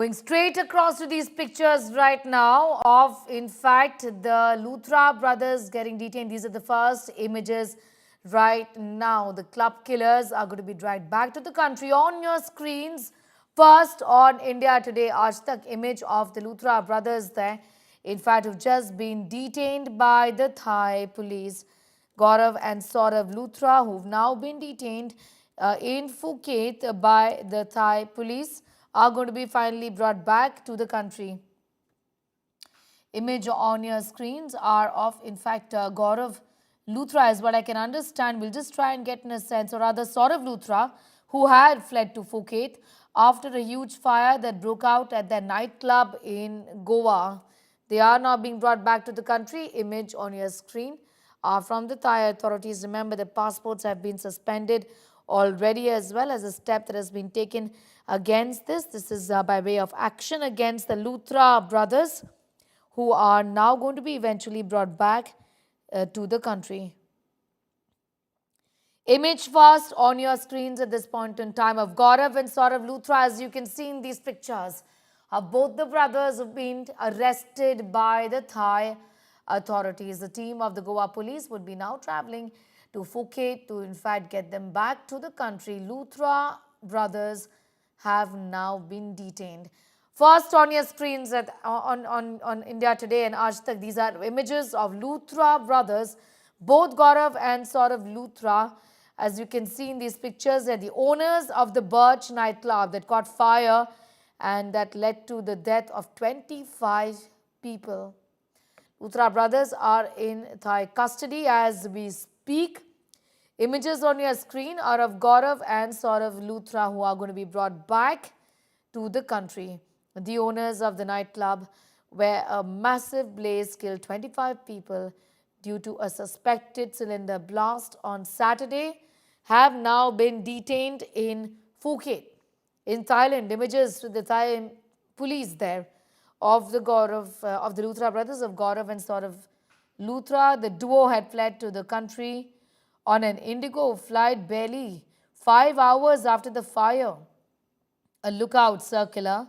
Going straight across to these pictures right now of, in fact, the Luthra brothers getting detained. These are the first images right now. The club killers are going to be dragged back to the country. On your screens, first on India Today, Aaj Tak image of the Luthra brothers there, in fact, have just been detained by the Thai police. Gaurav and Sourav Luthra, who've now been detained in Phuket by the Thai police, are going to be finally brought back to the country. Image on your screens are of, in fact, Gaurav Luthra is what I can understand. We'll just try and get in a sense, or rather Sourav Luthra, who had fled to Phuket after a huge fire that broke out at their nightclub in Goa. They are now being brought back to the country. Image on your screen are from the Thai authorities. Remember that passports have been suspended already, as well as a step that has been taken against this. This is by way of action against the Luthra brothers, who are now going to be eventually brought back to the country. Image first on your screens at this point in time of Gaurav and Sourav Luthra, as you can see in these pictures. Both the brothers have been arrested by the Thai authorities. The team of the Goa Police would be now traveling to Phuket to, in fact, get them back to the country. Luthra brothers have now been detained. First on your screens on India Today and Aaj Tak, these are images of Luthra brothers, both Gaurav and Sourav Luthra. As you can see in these pictures, they're the owners of the Birch nightclub that caught fire and that led to the death of 25 people. Luthra brothers are in Thai custody as we speak. Images on your screen are of Gaurav and Sourav Luthra, who are going to be brought back to the country. The owners of the nightclub, where a massive blaze killed 25 people due to a suspected cylinder blast on Saturday, have now been detained in Phuket, in Thailand. Images to the Thai police there of the Luthra brothers, of Gaurav and Sourav Luthra. The duo had fled to the country on an Indigo flight barely 5 hours after the fire. A lookout circular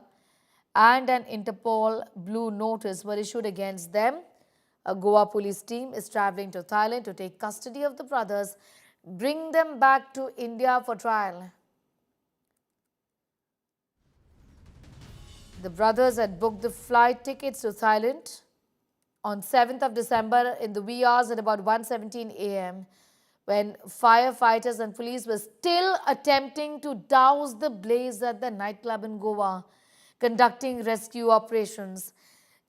and an Interpol blue notice were issued against them. A Goa police team is traveling to Thailand to take custody of the brothers, bring them back to India for trial. The brothers had booked the flight tickets to Thailand on 7th of December in the wee hours at about 1:17 a.m. when firefighters and police were still attempting to douse the blaze at the nightclub in Goa, conducting rescue operations.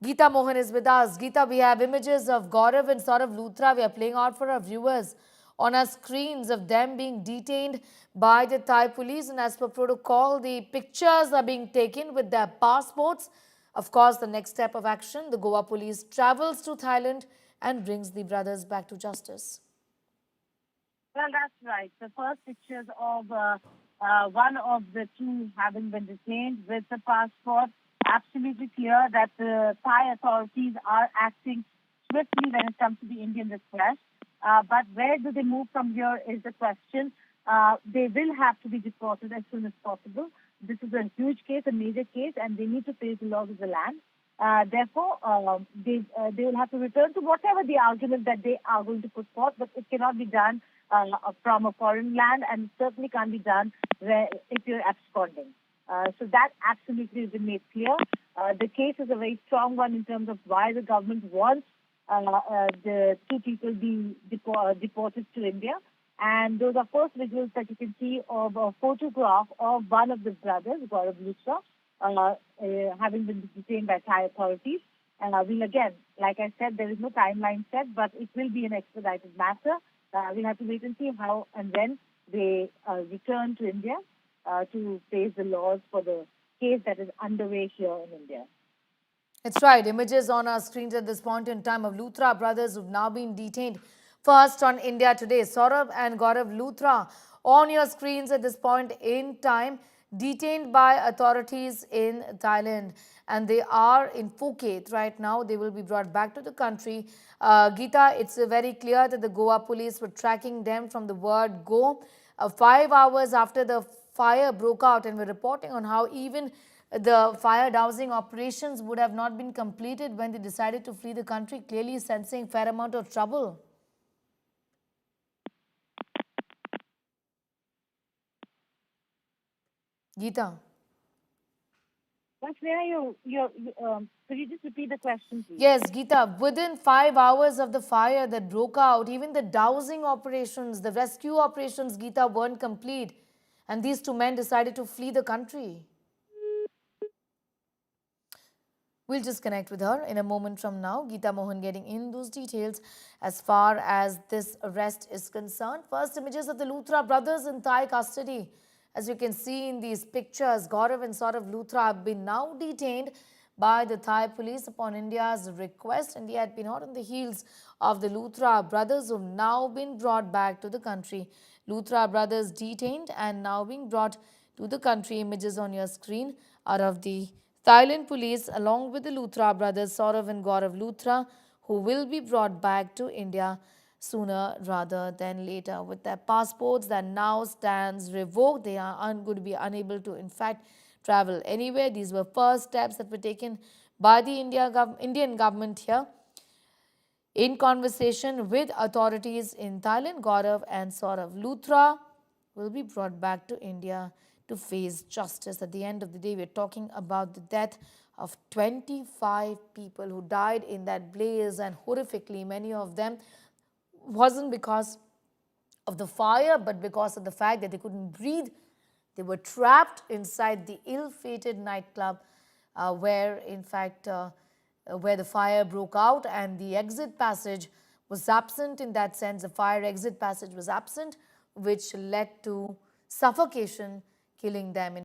Geeta Mohan is with us. Geeta, we have images of Gaurav and Sourav Luthra. We are playing out for our viewers on our screens of them being detained by the Thai police. And as per protocol, the pictures are being taken with their passports. Of course, the next step of action, the Goa police travels to Thailand and brings the brothers back to justice. Well, that's right. The first pictures of one of the two having been detained with the passport, absolutely clear that the Thai authorities are acting swiftly when it comes to the Indian request. But where do they move from here is the question. They will have to be deported as soon as possible. This is a huge case, a major case, and they need to face the laws of the land. Therefore, they will have to return to whatever the argument that they are going to put forth, but it cannot be done from a foreign land, and certainly can't be done if you're absconding. So that absolutely has been made clear. The case is a very strong one in terms of why the government wants the two people being deported to India. And those are first visuals that you can see of a photograph of one of the brothers, Gaurav Luthra, having been detained by Thai authorities. And we'll again, like I said, there is no timeline set, but it will be an expedited matter. We'll have to wait and see how and when they return to India to face the laws for the case that is underway here in India. It's right. Images on our screens at this point in time of Luthra brothers who've now been detained. First on India Today, Sourav and Gaurav Luthra on your screens at this point in time, detained by authorities in Thailand. And they are in Phuket right now. They will be brought back to the country. Geeta, it's very clear that the Goa police were tracking them from the word go. 5 hours after the fire broke out, and we're reporting on how even the fire dousing operations would have not been completed when they decided to flee the country, clearly sensing fair amount of trouble. Geeta. But where are could you just repeat the question, please? Yes, Geeta, within 5 hours of the fire that broke out, even the dowsing operations, the rescue operations, Geeta, weren't complete. And these two men decided to flee the country. We'll just connect with her in a moment from now. Geeta Mohan getting in those details as far as this arrest is concerned. First images of the Luthra brothers in Thai custody. As you can see in these pictures, Gaurav and Sourav Luthra have been now detained by the Thai police upon India's request. India had been hot on the heels of the Luthra brothers who have now been brought back to the country. Luthra brothers detained and now being brought to the country. Images on your screen are of the Thailand police along with the Luthra brothers Sourav and Gaurav Luthra, who will be brought back to India sooner rather than later. With their passports that now stands revoked, they are going to be unable to in fact travel anywhere. These were first steps that were taken by the Indian government here. In conversation with authorities in Thailand, Gaurav and Sourav Luthra will be brought back to India to face justice. At the end of the day, we're talking about the death of 25 people who died in that blaze, and horrifically, many of them wasn't because of the fire, but because of the fact that they couldn't breathe. They were trapped inside the ill-fated nightclub where, in fact, where the fire broke out, and the exit passage was absent. In that sense, the fire exit passage was absent, which led to suffocation, killing them.